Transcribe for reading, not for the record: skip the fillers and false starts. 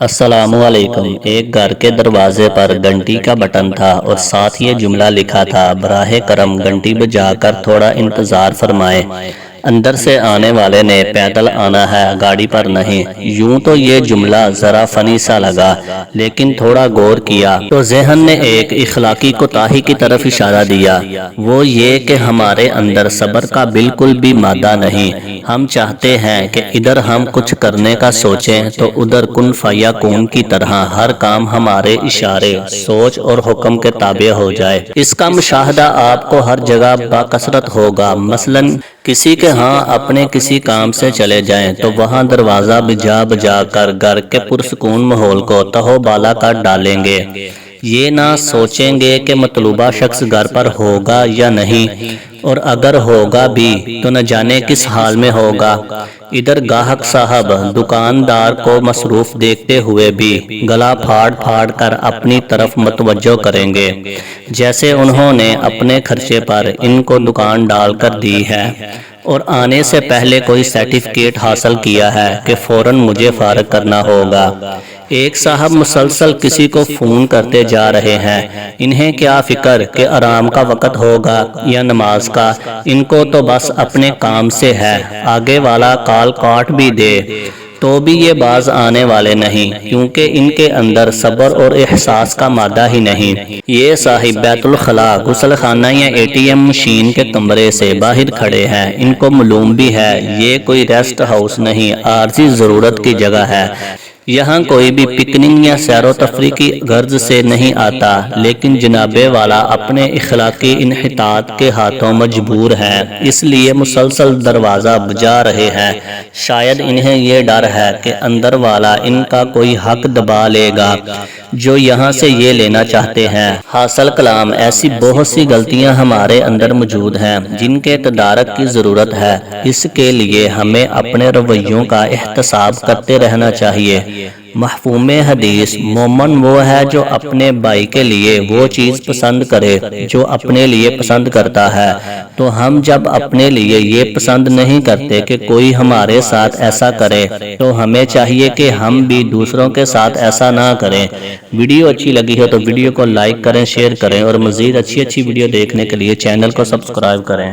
السلام علیکم۔ ایک گھر کے دروازے پر گھنٹی کا بٹن تھا اور ساتھ یہ جملہ لکھا تھا، براہ کرم گھنٹی بجا کر تھوڑا انتظار فرمائیں۔ اندر سے آنے والے نے پیدل آنا ہے، گاڑی پر نہیں۔ یوں تو یہ جملہ ذرا فنی سا لگا، لیکن تھوڑا غور کیا تو ذہن نے ایک اخلاقی کوتاہی کی طرف اشارہ دیا۔ وہ یہ کہ ہمارے اندر صبر کا بالکل بھی مادہ نہیں۔ ہم چاہتے ہیں کہ ادھر ہم کچھ کرنے کا سوچیں تو ادھر کن فیکون کی طرح ہر کام ہمارے اشارے، سوچ اور حکم کے تابع ہو جائے۔ اس کا مشاہدہ آپ کو ہر جگہ بکثرت ہوگا۔ مثلاً کسی کے ہاں اپنے کسی کام سے چلے جائیں تو وہاں دروازہ بجا کر گھر کے پرسکون ماحول کو تہو بالا کر ڈالیں گے۔ یہ نہ سوچیں گے کہ مطلوبہ شخص گھر پر ہوگا یا نہیں، اور اگر ہوگا بھی تو نہ جانے کس حال میں ہوگا۔ ادھر گاہک صاحب دکاندار کو مصروف دیکھتے ہوئے بھی گلا پھاڑ کر اپنی طرف متوجہ کریں گے، جیسے انہوں نے اپنے خرچے پر ان کو دکان ڈال کر دی ہے اور آنے سے پہلے کوئی سرٹیفکیٹ حاصل کیا ہے کہ فوراً مجھے فارغ کرنا ہوگا۔ ایک صاحب مسلسل کسی کو فون کرتے جا رہے ہیں۔ انہیں کیا فکر کہ آرام کا وقت ہوگا یا نماز کا، ان کو تو بس اپنے کام سے ہے۔ آگے والا کال کاٹ بھی دے تو بھی یہ باز آنے والے نہیں، کیونکہ ان کے اندر صبر اور احساس کا مادہ ہی نہیں۔ یہ صاحب بیت الخلا، غسل خانہ یا ATM مشین کے کمرے سے باہر کھڑے ہیں۔ ان کو معلوم بھی ہے یہ کوئی ریسٹ ہاؤس نہیں، عارضی ضرورت کی جگہ ہے۔ یہاں کوئی بھی پکنک یا سیر و تفریح کی غرض سے نہیں آتا، لیکن جناب والا اپنے اخلاقی انحطاط کے ہاتھوں مجبور ہے، اس لیے مسلسل دروازہ بجا رہے ہیں۔ شاید انہیں یہ ڈر ہے کہ اندر والا ان کا کوئی حق دبا لے گا جو یہاں سے یہ لینا چاہتے ہیں۔ حاصل کلام، ایسی بہت سی غلطیاں ہمارے اندر موجود ہیں جن کے تدارک کی ضرورت ہے۔ اس کے لیے ہمیں اپنے رویوں کا احتساب کرتے رہنا چاہیے۔ مفہوم حدیث: مومن وہ ہے جو اپنے بھائی کے لیے وہ چیز پسند کرے جو اپنے لیے پسند کرتا ہے۔ تو ہم جب اپنے لیے یہ پسند نہیں کرتے کہ کوئی ہمارے ساتھ ایسا کرے تو ہمیں چاہیے کہ ہم بھی دوسروں کے ساتھ ایسا نہ کریں۔ ویڈیو اچھی لگی ہو تو ویڈیو کو لائک کریں، شیئر کریں اور مزید اچھی ویڈیو دیکھنے کے لیے چینل کو سبسکرائب کریں۔